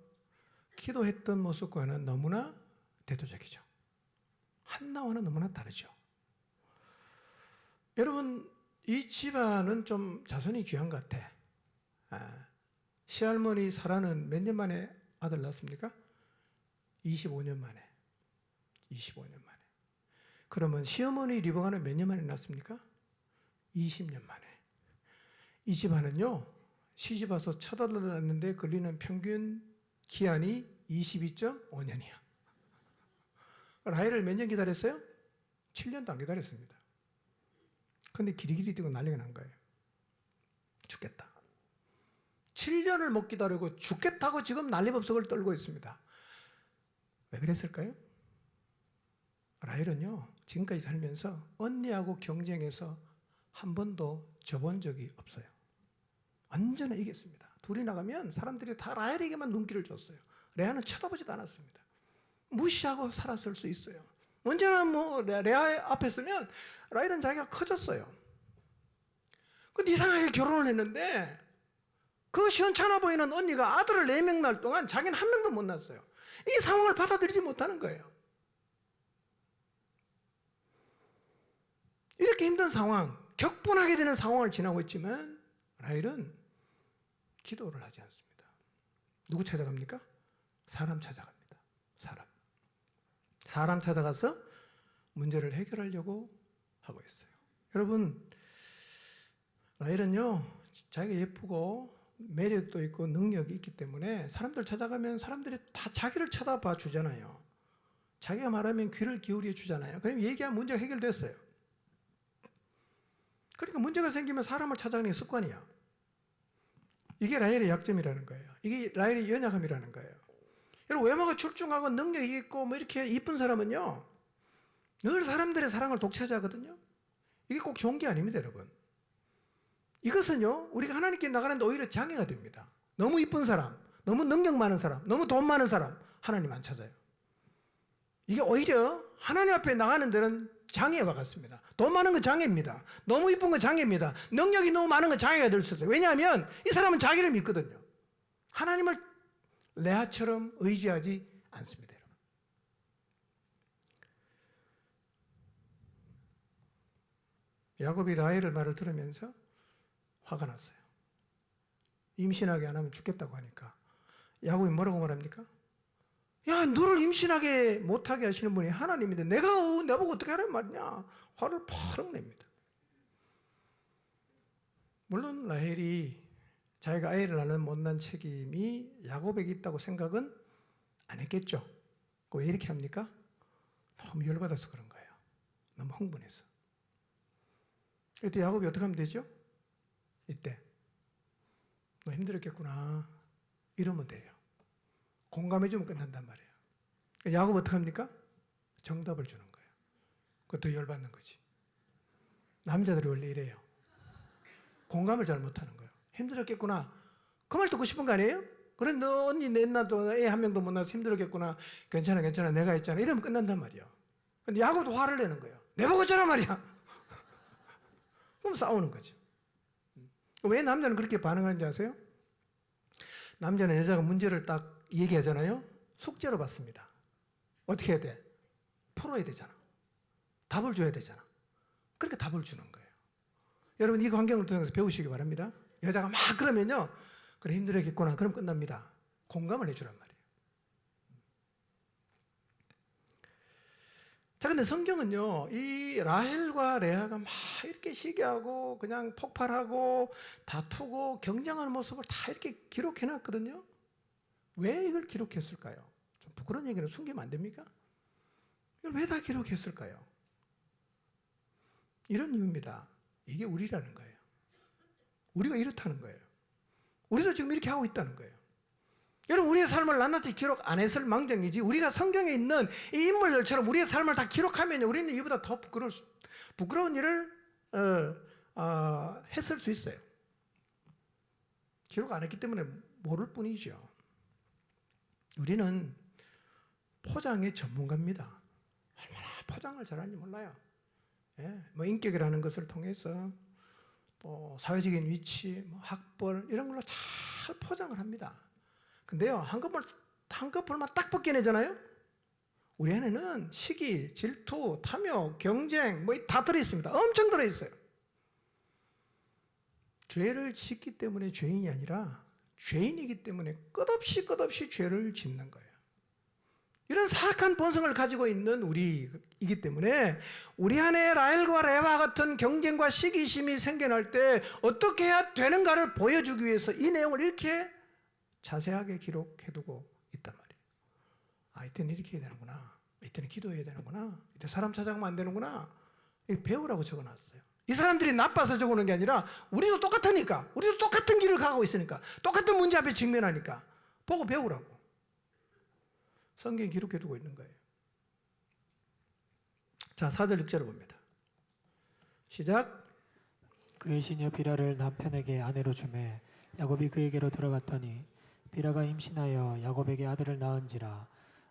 기도했던 모습과는 너무나 대조적이죠. 한나와는 너무나 다르죠. 여러분, 이 집안은 좀 자손이 귀한 것 같아. 시할머니 사라는 몇 년 만에 아들 낳았습니까? 25년 만에. 25년 만에. 그러면 시어머니 리브가는 몇 년 만에 낳았습니까? 20년 만에. 이 집안은요, 시집 와서 첫 아들 낳았는데 걸리는 평균 기한이 22.5년이야. 라헬을 몇 년 기다렸어요? 7년도 안 기다렸습니다. 근데 기리기리 뛰고 난리가 난 거예요. 죽겠다. 7년을 못 기다리고 죽겠다고 지금 난리법석을 떨고 있습니다. 왜 그랬을까요? 라헬은요, 지금까지 살면서 언니하고 경쟁해서 한 번도 져본 적이 없어요. 완전히 이겼습니다. 둘이 나가면 사람들이 다 라헬에게만 눈길을 줬어요. 레아는 쳐다보지도 않았습니다. 무시하고 살았을 수 있어요. 언제나 레아 앞에 서면 라헬은 자기가 커졌어요. 근데 이상하게 결혼을 했는데 그 시원찮아 보이는 언니가 아들을 4명 낳을 동안 자기는 한 명도 못 낳았어요. 이 상황을 받아들이지 못하는 거예요. 이렇게 힘든 상황, 격분하게 되는 상황을 지나고 있지만 라헬은 기도를 하지 않습니다. 누구 찾아갑니까? 사람 찾아갑니다. 사람 찾아가서 문제를 해결하려고 하고 있어요. 여러분, 라헬은요, 자기가 예쁘고 매력도 있고 능력이 있기 때문에 사람들 찾아가면 사람들이 다 자기를 쳐다봐 주잖아요. 자기가 말하면 귀를 기울여 주잖아요. 그럼 얘기하면 문제가 해결됐어요. 그러니까 문제가 생기면 사람을 찾아가는 게 습관이야. 이게 라헬의 약점이라는 거예요. 이게 라헬의 연약함이라는 거예요. 여러분, 외모가 출중하고 능력이 있고 뭐 이렇게 이쁜 사람은요, 늘 사람들의 사랑을 독차지하거든요. 이게 꼭 좋은 게 아닙니다, 여러분. 이것은요, 우리가 하나님께 나가는데 오히려 장애가 됩니다. 너무 이쁜 사람, 너무 능력 많은 사람, 너무 돈 많은 사람, 하나님 안 찾아요. 이게 오히려 하나님 앞에 나가는 데는 장애와 같습니다. 돈 많은 건 장애입니다. 너무 이쁜 건 장애입니다. 능력이 너무 많은 건 장애가 될 수 있어요. 왜냐하면 이 사람은 자기를 믿거든요. 하나님을 레아처럼 의지하지 않습니다. 여러분. 야곱이 라헬의 말을 들으면서 화가 났어요. 임신하게 안 하면 죽겠다고 하니까 야곱이 뭐라고 말합니까? 야, 너를 임신하게 못하게 하시는 분이 하나님인데 내가 나보고 어떻게 하란 말이냐? 화를 펄럭 냅니다. 물론 라헬이 자기가 아이를 낳는 못난 책임이 야곱에게 있다고 생각은 안 했겠죠. 왜 이렇게 합니까? 너무 열받아서 그런 거예요. 너무 흥분해서. 그때 야곱이 어떻게 하면 되죠? 이때 너 힘들었겠구나 이러면 돼요. 공감해주면 끝난단 말이에요. 야곱 어떻게 합니까? 정답을 주는 거예요. 그것도 열받는 거지. 남자들이 원래 이래요. 공감을 잘 못하는 거예요. 힘들었겠구나. 그 말 듣고 싶은 거 아니에요? 그래 너 언니 넷나도 애 한 명도 못 낳아서 힘들었겠구나. 괜찮아 내가 있잖아. 이러면 끝난단 말이야. 근데 야곱도 화를 내는 거예요. 내 보고 있잖아 말이야. 그럼 싸우는 거죠. 왜 남자는 그렇게 반응하는지 아세요? 남자는 여자가 문제를 딱 얘기하잖아요. 숙제로 받습니다. 어떻게 해야 돼? 풀어야 되잖아. 답을 줘야 되잖아. 그렇게 답을 주는 거예요. 여러분 이 광경을 통해서 배우시기 바랍니다. 여자가 막 그러면요. 그래 힘들었겠구나. 그럼 끝납니다. 공감을 해주란 말이에요. 자, 근데 성경은요, 이 라헬과 레아가 막 이렇게 시기하고 그냥 폭발하고 다투고 경쟁하는 모습을 다 이렇게 기록해 놨거든요. 왜 이걸 기록했을까요? 좀 부끄러운 얘기는 숨기면 안 됩니까? 이걸 왜 다 기록했을까요? 이런 이유입니다. 이게 우리라는 거예요. 우리가 이렇다는 거예요. 우리도 지금 이렇게 하고 있다는 거예요. 여러분 우리의 삶을 낱낱이 기록 안 했을 망정이지 우리가 성경에 있는 이 인물들처럼 우리의 삶을 다 기록하면 우리는 이보다 더 부끄러운 일을 했을 수 있어요. 기록 안 했기 때문에 모를 뿐이죠. 우리는 포장의 전문가입니다. 얼마나 포장을 잘하는지 몰라요. 예, 뭐 인격이라는 것을 통해서 또 사회적인 위치, 뭐 학벌 이런 걸로 잘 포장을 합니다. 근데요 한꺼풀만 딱 벗겨내잖아요. 우리 안에는 시기, 질투, 탐욕, 경쟁 뭐 다 들어있습니다. 엄청 들어있어요. 죄를 짓기 때문에 죄인이 아니라 죄인이기 때문에 끝없이 죄를 짓는 거예요. 이런 사악한 본성을 가지고 있는 우리이기 때문에 우리 안에 라헬과 레아 같은 경쟁과 시기심이 생겨날 때 어떻게 해야 되는가를 보여주기 위해서 이 내용을 이렇게 자세하게 기록해두고 있단 말이에요. 아, 이때는 이렇게 해야 되는구나. 이때는 기도해야 되는구나. 이때 사람 찾아가면 안 되는구나. 배우라고 적어놨어요. 이 사람들이 나빠서 적어놓은 게 아니라 우리도 똑같으니까, 우리도 똑같은 길을 가고 있으니까, 똑같은 문제 앞에 직면하니까 보고 배우라고 성경에 기록해두고 있는 거예요. 자, 4절 6절을 봅니다. 시작. 그의 시녀 비라를 남편에게 아내로 주매 야곱이 그에게로 들어갔더니 비라가 임신하여 야곱에게 아들을 낳은지라.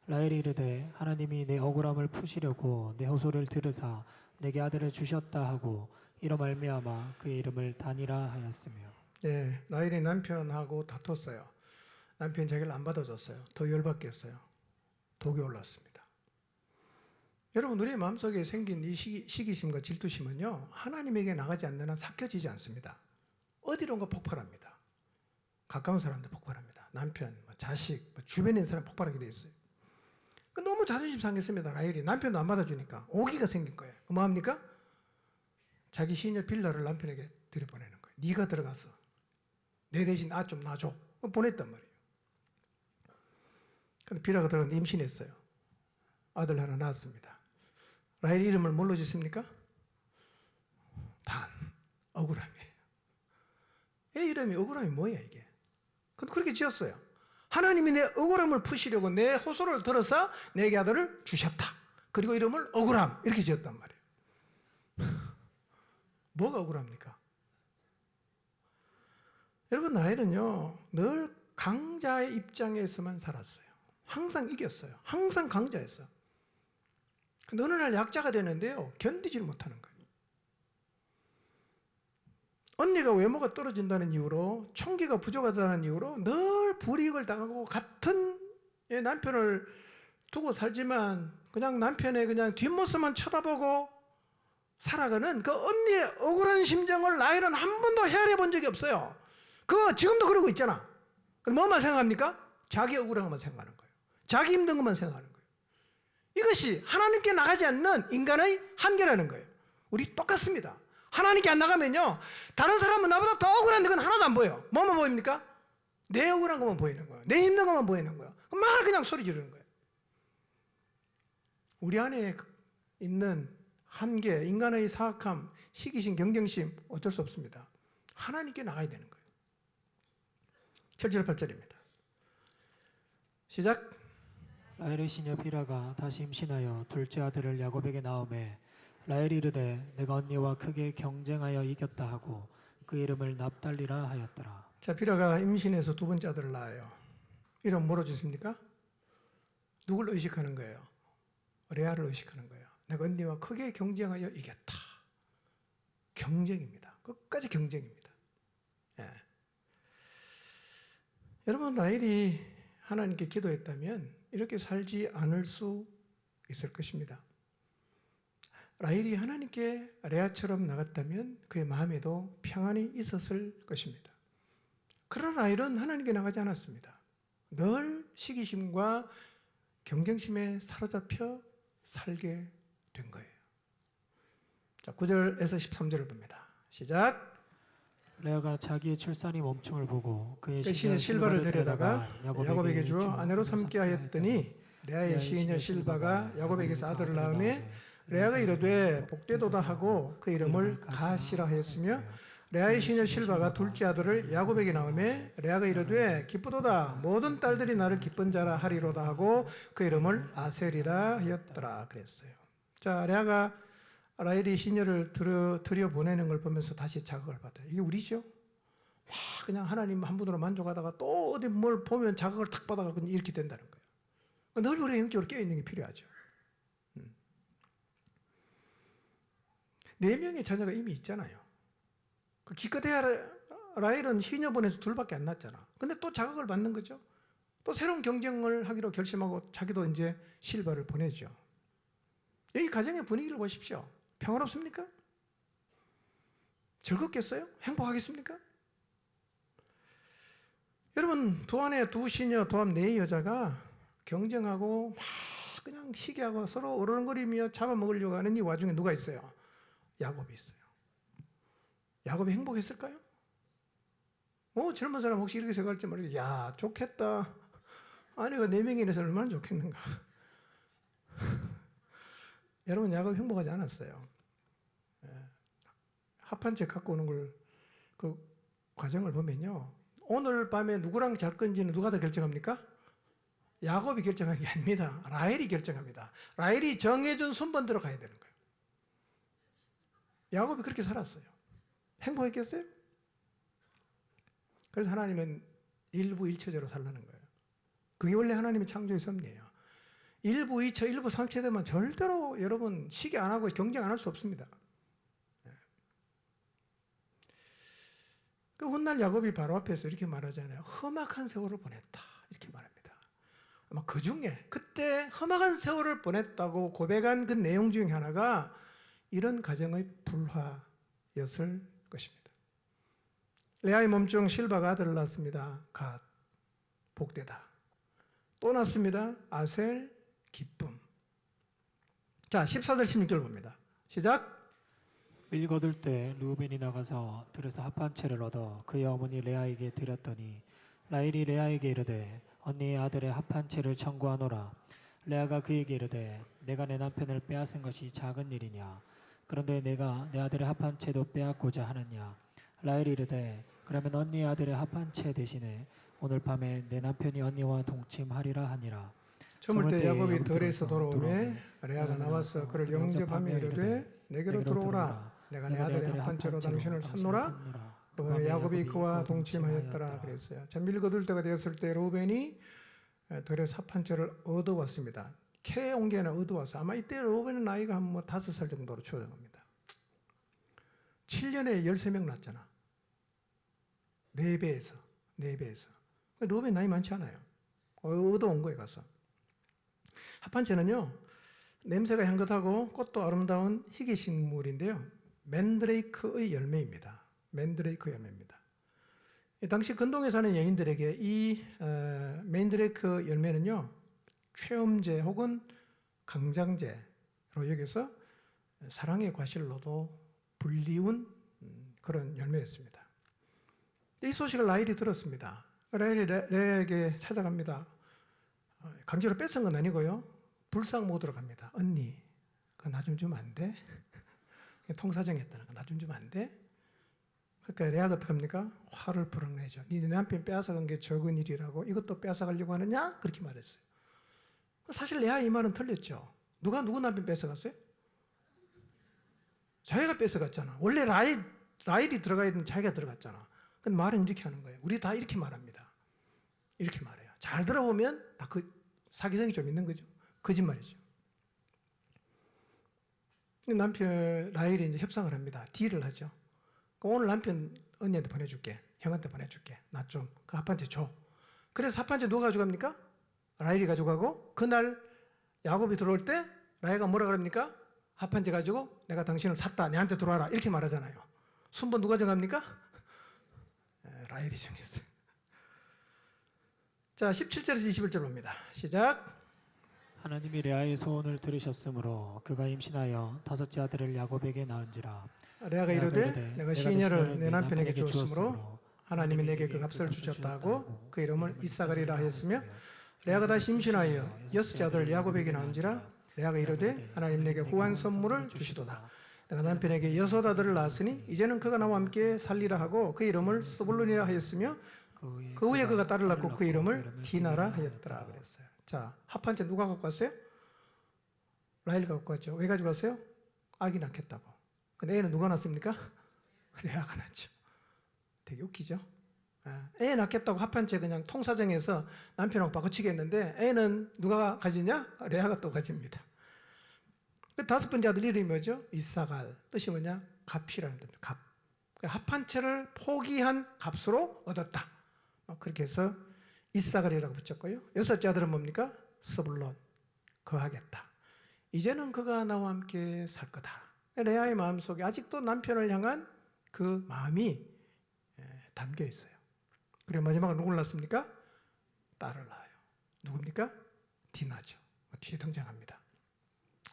라헬이 이르되 하나님이 내 억울함을 푸시려고 내 호소를 들으사 내게 아들을 주셨다 하고 이로 말미암아 그의 이름을 단이라 하였으며. 예, 라헬이 남편하고 다퉜어요. 남편이 자기를 안 받아줬어요. 더 열받겠어요. 독이 올랐습니다. 여러분 우리의 마음속에 생긴 이 시기심과 질투심은요 하나님에게 나가지 않는 한 삭혀지지 않습니다. 어디론가 폭발합니다. 가까운 사람들 폭발합니다. 남편, 자식, 주변에 있는 사람 폭발하게 돼 있어요. 너무 자존심 상했습니다. 라헬이 남편도 안 받아주니까 오기가 생긴 거예요. 뭐 합니까? 자기 시녀 빌라를 남편에게 들여보내는 거예요. 네가 들어가서 내 대신 나 좀 놔줘. 보냈단 말이에요. 근데 빌라가 들어갔는데 임신했어요. 아들 하나 낳았습니다. 라헬 이름을 뭘로 짓습니까? 단, 억울함이에요. 애 이름이 억울함이 뭐야 이게? 근데 그렇게 지었어요. 하나님이 내 억울함을 푸시려고 내 호소를 들어서 내게 아들을 주셨다. 그리고 이름을 억울함 이렇게 지었단 말이에요. 뭐가 억울합니까? 여러분 라헬은요 늘 강자의 입장에서만 살았어요. 항상 이겼어요. 항상 강자였어요. 근데 어느 날 약자가 되는데요 견디지를 못하는 거예요. 언니가 외모가 떨어진다는 이유로 총기가 부족하다는 이유로 늘 불이익을 당하고 같은 남편을 두고 살지만 그냥 남편의 그냥 뒷모습만 쳐다보고 살아가는 그 언니의 억울한 심정을 라헬은 한 번도 헤아려 본 적이 없어요. 그거 지금도 그러고 있잖아. 그럼 뭐만 생각합니까? 자기 억울한 것만 생각하는 거예요. 자기 힘든 것만 생각하는 거예요. 이것이 하나님께 나가지 않는 인간의 한계라는 거예요. 우리 똑같습니다. 하나님께 안 나가면요 다른 사람은 나보다 더 억울한데 그건 하나도 안 보여. 뭐만 보입니까? 내 억울한 것만 보이는 거예요. 내 힘든 것만 보이는 거예요. 막 그냥 소리 지르는 거예요. 우리 안에 있는 한계, 인간의 사악함, 시기심, 경쟁심 어쩔 수 없습니다. 하나님께 나가야 되는 거예요. 7절 8절입니다. 시작. 라헬의 시녀 비라가 다시 임신하여 둘째 아들을 야곱에게 낳음에 라헬이 이르되 내가 언니와 크게 경쟁하여 이겼다 하고 그 이름을 납달리라 하였더라. 자, 비라가 임신해서 두 번째 아들을 낳아요. 이름 뭐로 짓습니까? 누굴 의식하는 거예요? 레아를 의식하는 거예요. 내가 언니와 크게 경쟁하여 이겼다. 경쟁입니다. 끝까지 경쟁입니다. 예. 여러분, 라헬이 하나님께 기도했다면 이렇게 살지 않을 수 있을 것입니다. 라헬이 하나님께 레아처럼 나갔다면 그의 마음에도 평안이 있었을 것입니다. 그러나 라헬은 하나님께 나가지 않았습니다. 늘 시기심과 경쟁심에 사로잡혀 살게 된 거예요. 자, 9절에서 13절을 봅니다. 시작. 레아가 자기의 출산이 멈춤을 보고 그의 시녀 실바를 데려다가 야곱에게 주어 아내로 삼게 하였더니 레아의 시녀 실바가 야곱에게서 아들을 낳음에 레아가 이르되 복되도다 하고 그 이름을 가시라 하였으며 레아의 시녀 실바가 둘째 아들을 야곱에게 낳음에 레아가 이르되 기쁘도다 모든 딸들이 나를 기쁜 자라 하리로다 하고 그 이름을 아셀이라 하였더라 그랬어요. 자, 레아가 라헬이 시녀를 들여보내는 걸 보면서 다시 자극을 받아요. 이게 우리죠? 막 그냥 하나님 한 분으로 만족하다가 또 어디 뭘 보면 자극을 탁 받아가 이렇게 된다는 거예요. 늘 우리가 영적으로 깨어있는 게 필요하죠. 4명의 자녀가 이미 있잖아요. 그 기껏해야 라헬은 시녀 보내서 둘밖에 안 낳았잖아. 근데 또 자극을 받는 거죠. 또 새로운 경쟁을 하기로 결심하고 자기도 이제 실바를 보내죠. 여기 가정의 분위기를 보십시오. 평화롭습니까? 즐겁겠어요? 행복하겠습니까? 여러분, 두 아내, 두 시녀, 도합 4 여자가 경쟁하고 막 그냥 시기하고 서로 어른거리며 잡아먹으려고 하는 이 와중에 누가 있어요? 야곱이 있어요. 야곱이 행복했을까요? 젊은 사람 혹시 이렇게 생각할지 모르겠어요. 야, 좋겠다. 아내가 4명이 이래서 얼마나 좋겠는가. 여러분, 야곱이 행복하지 않았어요. 합한 채 갖고 오는 그 과정을 보면요. 오늘 밤에 누구랑 잘 건지는 누가 다 결정합니까? 야곱이 결정하는 게 아닙니다. 라헬이 결정합니다. 라헬이 정해준 순번대로 가야 되는 거예요. 야곱이 그렇게 살았어요. 행복했겠어요? 그래서 하나님은 일부일처제로 살라는 거예요. 그게 원래 하나님의 창조의 섭리예요. 일부, 이처, 일부, 삼처 되면 절대로 여러분 시기 안 하고 경쟁 안 할 수 없습니다. 그 훗날 야곱이 바로 앞에서 이렇게 말하잖아요. 험악한 세월을 보냈다. 이렇게 말합니다. 아마 그 중에 그때 험악한 세월을 보냈다고 고백한 그 내용 중에 하나가 이런 가정의 불화였을 것입니다. 레아의 몸중 실바가 아들을 낳았습니다. 갓, 복되다. 또 낳습니다. 아셀, 기쁨. 자, 14절 16절 봅니다. 시작. 밀 거둘 때 르우벤이 나가서 들에서 합한 채를 얻어 그의 어머니 레아에게 드렸더니 라헬이 레아에게 이르되 언니의 아들의 합한 채를 청구하노라. 레아가 그에게 이르되 내가 내 남편을 빼앗은 것이 작은 일이냐. 그런데 내가 내 아들의 합한 채도 빼앗고자 하느냐. 라헬이 이르되 그러면 언니의 아들의 합한 채 대신에 오늘 밤에 내 남편이 언니와 동침하리라 하니라. 저물 때 야곱이 들에서 돌아오매 레아가 나와서 그를 영접하며 이르되 내게로 들어오라. 내가 내 아들의 합한 채로 당신을 샀노라. 그번에 야곱이 그와 동침하였더라 그랬어요. 자, 밀 거둘 때가 되었을 때 르우벤이 들에서 합한 채를 얻어왔습니다. 캐 온 게 아니라 얻어왔어. 아마 이때 르우벤의 나이가 한 5살 정도로 추정합니다. 7년에 13명 낳았잖아. 4배에서. 르우벤 나이 많지 않아요. 얻어온 거에 가서. 합한 채는요, 냄새가 향긋하고 꽃도 아름다운 희귀식물인데요. 맨드레이크의 열매입니다. 맨드레이크 열매입니다. 당시 근동에 사는 여인들에게 이 맨드레이크 열매는요, 최음제 혹은 강장제로 여기서 사랑의 과실로도 불리운 그런 열매였습니다. 이 소식을 라헬이 들었습니다. 라헬이 레아에게 찾아갑니다. 강제로 뺏은 건 아니고요. 불상 모드로 갑니다. 언니, 그거 나 좀 주면 안 돼? 통사정했다는 거 나 좀 주면 안 돼? 그러니까 레아가 어떻게 합니까? 화를 불어내죠. 네 남편 빼앗아간 게 적은 일이라고 이것도 빼앗아가려고 하느냐? 그렇게 말했어요. 사실 레아 이 말은 틀렸죠. 누가 누구 남편 뺏어갔어요? 자기가 뺏어갔잖아. 원래 라헬이 들어가야 되는 자기가 들어갔잖아. 근데 말은 이렇게 하는 거예요. 우리 다 이렇게 말합니다. 이렇게 말해요. 잘 들어보면 다 그 사기성이 좀 있는 거죠. 거짓말이죠. 남편 라헬이 이제 협상을 합니다. 딜을 하죠. 오늘 남편 언니한테 보내줄게. 형한테 보내줄게. 나 좀 그 합한테 줘. 그래서 합한테 누가 가져갑니까? 라헬이 가져가고 그날 야곱이 들어올 때 라헬가 뭐라 그럽니까? 합한제 가지고 내가 당신을 샀다. 내한테 들어와라. 이렇게 말하잖아요. 순번 누가 정합니까? 라헬이 정했어요. 자, 17절에서 21절 봅니다. 시작. 하나님이 레아의 소원을 들으셨으므로 그가 임신하여 다섯째 아들을 야곱에게 낳은지라. 레아가 이르되 내가 시녀를 내 남편에게 주었으므로 하나님이 내게 그 값을 주셨다 하고 그 이름을 이사가리라 하였으며 레아가 다시 임신하여 여섯째 아들 야곱에게 낳은지라. 레아가 이르되 하나님 내게 후한 선물을 주시도다. 내가 남편에게 여섯 아들을 낳았으니 이제는 그가 나와 함께 살리라 하고 그 이름을 스불론이라 하였으며 그 후에 그가 딸을 낳고 그 이름을 디나라 하였더라 그랬어요. 자, 합한채 누가 갖고 왔어요? 라헬가 갖고 왔죠. 왜 가지고 왔어요? 아기 낳겠다고. 근데 애는 누가 낳습니까? 레아가 낳죠. 되게 웃기죠? 애 낳겠다고 합한채 그냥 통사정해서 남편하고 바꿔치기 했는데 애는 누가 가지냐? 레아가 또 가집니다. 그 다섯 번째 아들 이름이 뭐죠? 이사갈. 뜻이 뭐냐? 값이라는 뜻입니다. 값. 합한채를 포기한 값으로 얻었다. 그렇게 해서 이사갈이라고 붙였고요. 여섯째 아들은 뭡니까? 스불론. 거하겠다. 이제는 그가 나와 함께 살 거다. 레아의 마음속에 아직도 남편을 향한 그 마음이 담겨 있어요. 그리고 마지막으로 누굴 낳습니까? 딸을 낳아요. 누굽니까? 디나죠. 뒤에 등장합니다.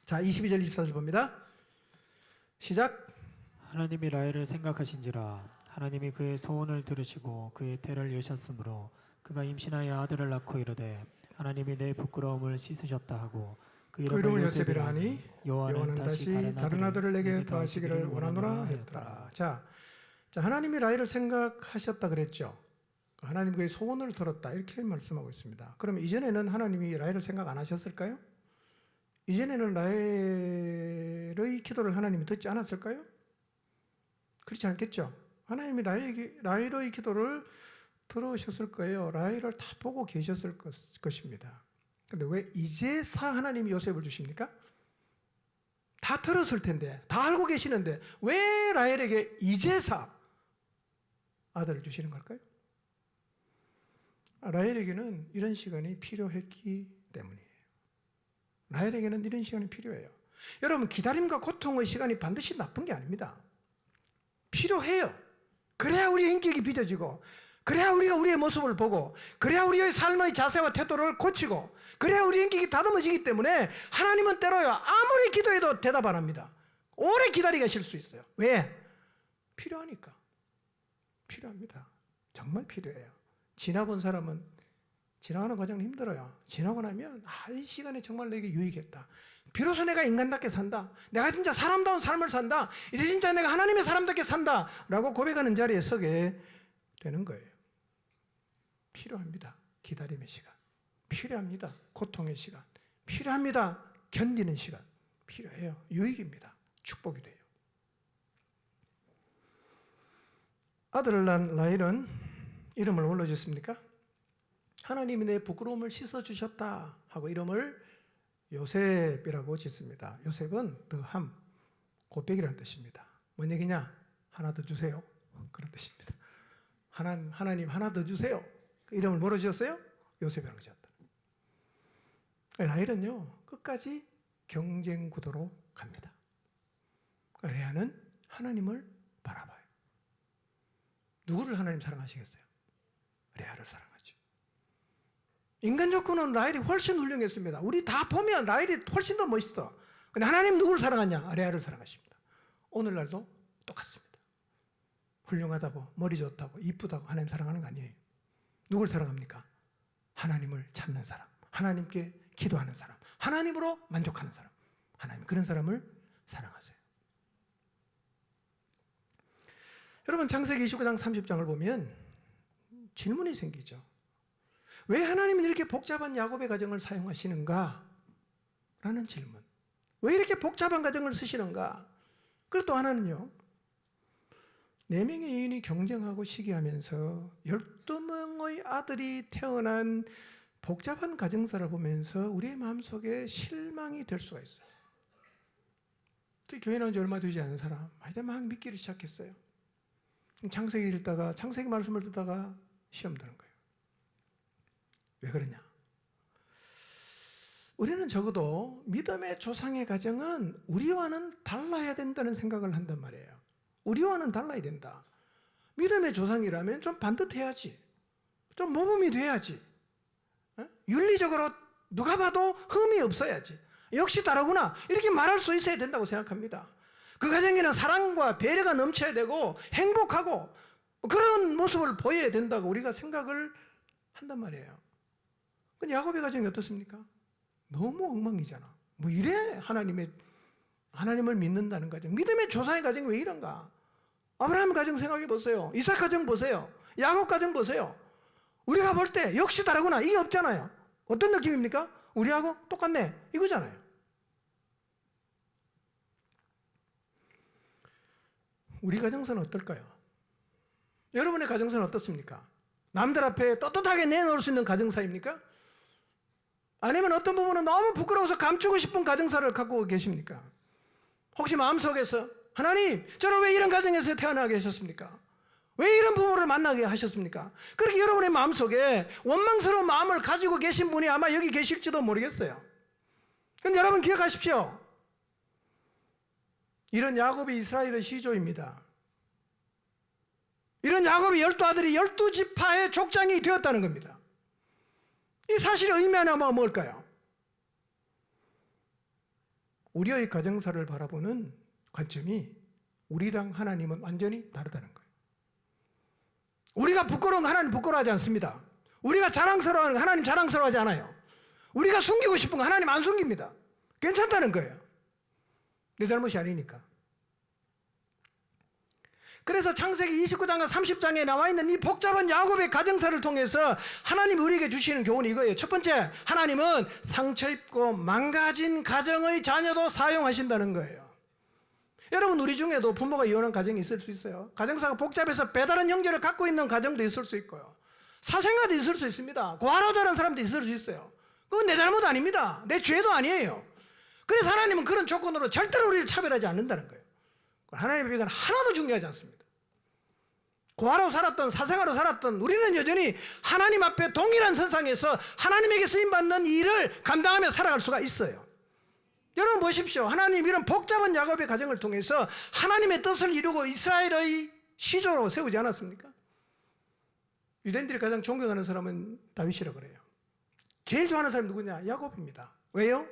자, 22절 24절 봅니다. 시작. 하나님이 라헬을 생각하신지라. 하나님이 그의 소원을 들으시고 그의 태를 여셨으므로 그가 임신하여 아들을 낳고 이르되 하나님이 내 부끄러움을 씻으셨다 하고 그 이름을 요셉이라 하니 여호와는 다시 다른 아들을 내게 더하시기를 원하노라 했더라. 자, 하나님이 라헬을 생각하셨다 그랬죠. 하나님 그의 소원을 들었다 이렇게 말씀하고 있습니다. 그러면 이전에는 하나님이 라헬을 생각 안 하셨을까요? 이전에는 라헬의 기도를 하나님이 듣지 않았을까요? 그렇지 않겠죠. 하나님이 라헬의 기도를 들으셨을 거예요. 라헬을 다 보고 계셨을 것입니다. 그런데 왜 이제사 하나님이 요셉을 주십니까? 다 들었을 텐데, 다 알고 계시는데 왜 라헬에게 이제사 아들을 주시는 걸까요? 라헬에게는 이런 시간이 필요했기 때문이에요. 라헬에게는 이런 시간이 필요해요. 여러분, 기다림과 고통의 시간이 반드시 나쁜 게 아닙니다. 필요해요. 그래야 우리의 인격이 빚어지고, 그래야 우리가 우리의 모습을 보고, 그래야 우리의 삶의 자세와 태도를 고치고, 그래야 우리의 인격이 다듬어지기 때문에 하나님은 때로요 아무리 기도해도 대답 안 합니다. 오래 기다리게 하실 수 있어요. 왜? 필요하니까. 필요합니다. 정말 필요해요. 지나본 사람은 지나가는 과정은 힘들어요. 지나고 나면 이 시간에 정말 내게 유익했다. 비로소 내가 인간답게 산다. 내가 진짜 사람다운 삶을 산다. 이제 진짜 내가 하나님의 사람답게 산다. 라고 고백하는 자리에 서게 되는 거예요. 필요합니다. 기다림의 시간. 필요합니다. 고통의 시간. 필요합니다. 견디는 시간. 필요해요. 유익입니다. 축복이 돼요. 아들을 낳은 라헬은 이름을 뭘로 지었습니까? 하나님이 내 부끄러움을 씻어주셨다 하고 이름을 요셉이라고 짓습니다. 요셉은 더함, 곱백이라는 뜻입니다. 뭔 얘기냐? 하나 더 주세요. 그런 뜻입니다. 하나님 하나 더 주세요. 그 이름을 뭐로 지었어요? 요셉이라고 지었다. 라헬은요 끝까지 경쟁 구도로 갑니다. 레아는 하나님을 바라봐요. 누구를 하나님 사랑하시겠어요? 레아를 사랑하죠. 인간 조건은 라헬이 훨씬 훌륭했습니다. 우리 다 보면 라헬이 훨씬 더 멋있어. 근데 하나님 누구를 사랑하냐? 레아를 사랑하십니다. 오늘날도 똑같습니다. 훌륭하다고, 머리 좋다고, 이쁘다고 하나님 사랑하는 거 아니에요. 누굴 사랑합니까? 하나님을 찾는 사람, 하나님께 기도하는 사람, 하나님으로 만족하는 사람, 하나님 그런 사람을 사랑하세요. 여러분 창세기 29장 30장을 보면 질문이 생기죠. 왜 하나님은 이렇게 복잡한 야곱의 가정을 사용하시는가? 라는 질문. 왜 이렇게 복잡한 가정을 쓰시는가? 그리고 또 하나는요, 4명의 여인이 경쟁하고 시기하면서 12명의 아들이 태어난 복잡한 가정사를 보면서 우리의 마음속에 실망이 될 수가 있어요. 또 교회 나온 지 얼마 되지 않은 사람, 이제 막 믿기를 시작했어요. 창세기 읽다가, 창세기 말씀을 듣다가 시험 드는 거예요. 왜 그러냐? 우리는 적어도 믿음의 조상의 가정은 우리와는 달라야 된다는 생각을 한단 말이에요. 우리와는 달라야 된다. 믿음의 조상이라면 좀 반듯해야지. 좀 모범이 돼야지. 윤리적으로 누가 봐도 흠이 없어야지. 역시 다르구나. 이렇게 말할 수 있어야 된다고 생각합니다. 그 가정에는 사랑과 배려가 넘쳐야 되고 행복하고 그런 모습을 보여야 된다고 우리가 생각을 한단 말이에요. 근데 야곱의 가정이 어떻습니까? 너무 엉망이잖아. 뭐 이래 하나님을 믿는다는 가정. 믿음의 조상의 가정이 왜 이런가? 아브라함 가정 생각해 보세요. 이삭 가정 보세요. 야곱 가정 보세요. 우리가 볼 때 역시 다르구나. 이게 없잖아요. 어떤 느낌입니까? 우리하고 똑같네. 이거잖아요. 우리 가정사는 어떨까요? 여러분의 가정사는 어떻습니까? 남들 앞에 떳떳하게 내놓을 수 있는 가정사입니까? 아니면 어떤 부분은 너무 부끄러워서 감추고 싶은 가정사를 갖고 계십니까? 혹시 마음속에서 하나님, 저를 왜 이런 가정에서 태어나게 하셨습니까? 왜 이런 부모를 만나게 하셨습니까? 그렇게 여러분의 마음속에 원망스러운 마음을 가지고 계신 분이 아마 여기 계실지도 모르겠어요. 그런데 여러분 기억하십시오. 이런 야곱이 이스라엘의 시조입니다. 이런 야곱이 12아들이 12지파의 족장이 되었다는 겁니다. 이 사실의 의미하는 바가 뭘까요? 우리의 가정사를 바라보는 관점이 우리랑 하나님은 완전히 다르다는 거예요. 우리가 부끄러운 거 하나님 부끄러워하지 않습니다. 우리가 자랑스러워하는 거 하나님 자랑스러워하지 않아요. 우리가 숨기고 싶은 거 하나님 안 숨깁니다. 괜찮다는 거예요. 내 잘못이 아니니까. 그래서 창세기 29장과 30장에 나와 있는 이 복잡한 야곱의 가정사를 통해서 하나님 우리에게 주시는 교훈이 이거예요. 첫 번째, 하나님은 상처 입고 망가진 가정의 자녀도 사용하신다는 거예요. 여러분, 우리 중에도 부모가 이혼한 가정이 있을 수 있어요. 가정사가 복잡해서 배다른 형제를 갖고 있는 가정도 있을 수 있고요. 사생아도 있을 수 있습니다. 고아노자라는 사람도 있을 수 있어요. 그건 내 잘못 아닙니다. 내 죄도 아니에요. 그래서 하나님은 그런 조건으로 절대로 우리를 차별하지 않는다는 거예요. 하나님의 백은 하나도 중요하지 않습니다. 고아로 살았던 사생아로 살았던 우리는 여전히 하나님 앞에 동일한 선상에서 하나님에게 쓰임받는 일을 감당하며 살아갈 수가 있어요. 여러분 보십시오. 하나님 이런 복잡한 야곱의 가정을 통해서 하나님의 뜻을 이루고 이스라엘의 시조로 세우지 않았습니까? 유대인들이 가장 존경하는 사람은 다윗이라고 그래요. 제일 좋아하는 사람이 누구냐? 야곱입니다. 왜요?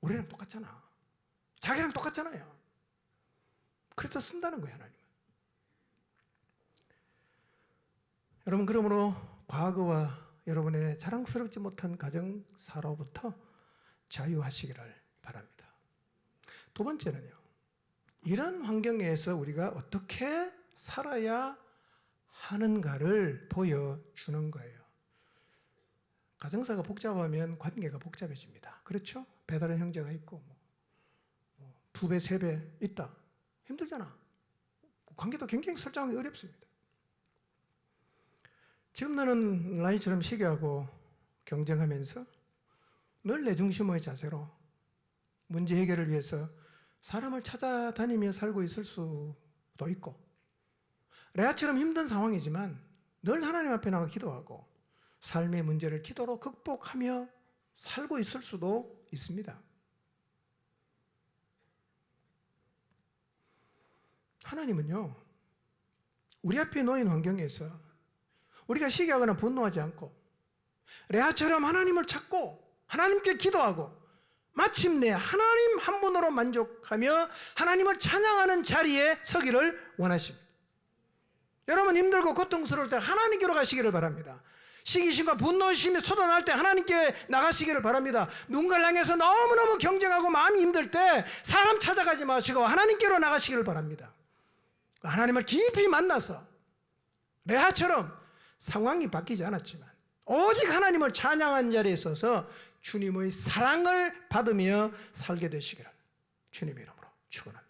우리랑 똑같잖아. 자기랑 똑같잖아요. 그래서 쓴다는 거예요, 하나님. 여러분, 그러므로 과거와 여러분의 자랑스럽지 못한 가정사로부터 자유하시기를 바랍니다. 두 번째는요, 이런 환경에서 우리가 어떻게 살아야 하는가를 보여주는 거예요. 가정사가 복잡하면 관계가 복잡해집니다. 그렇죠? 배다른 형제가 있고 두 배, 세 배 있다. 힘들잖아. 관계도 굉장히 설정하기 어렵습니다. 지금 나는 라이처럼 시기하고 경쟁하면서 늘 내 중심의 자세로 문제 해결을 위해서 사람을 찾아다니며 살고 있을 수도 있고, 레아처럼 힘든 상황이지만 늘 하나님 앞에 나가 기도하고 삶의 문제를 기도로 극복하며 살고 있을 수도 있습니다. 하나님은요, 우리 앞에 놓인 환경에서 우리가 시기하거나 분노하지 않고 레아처럼 하나님을 찾고 하나님께 기도하고 마침내 하나님 한 분으로 만족하며 하나님을 찬양하는 자리에 서기를 원하십니다. 여러분 힘들고 고통스러울 때 하나님께로 가시기를 바랍니다. 시기심과 분노심이 쏟아날 때 하나님께 나가시기를 바랍니다. 누군가를 향해서 너무너무 경쟁하고 마음이 힘들 때 사람 찾아가지 마시고 하나님께로 나가시기를 바랍니다. 하나님을 깊이 만나서 레아처럼 상황이 바뀌지 않았지만 오직 하나님을 찬양한 자리에 서서 주님의 사랑을 받으며 살게 되시기를 주님의 이름으로 축원합니다.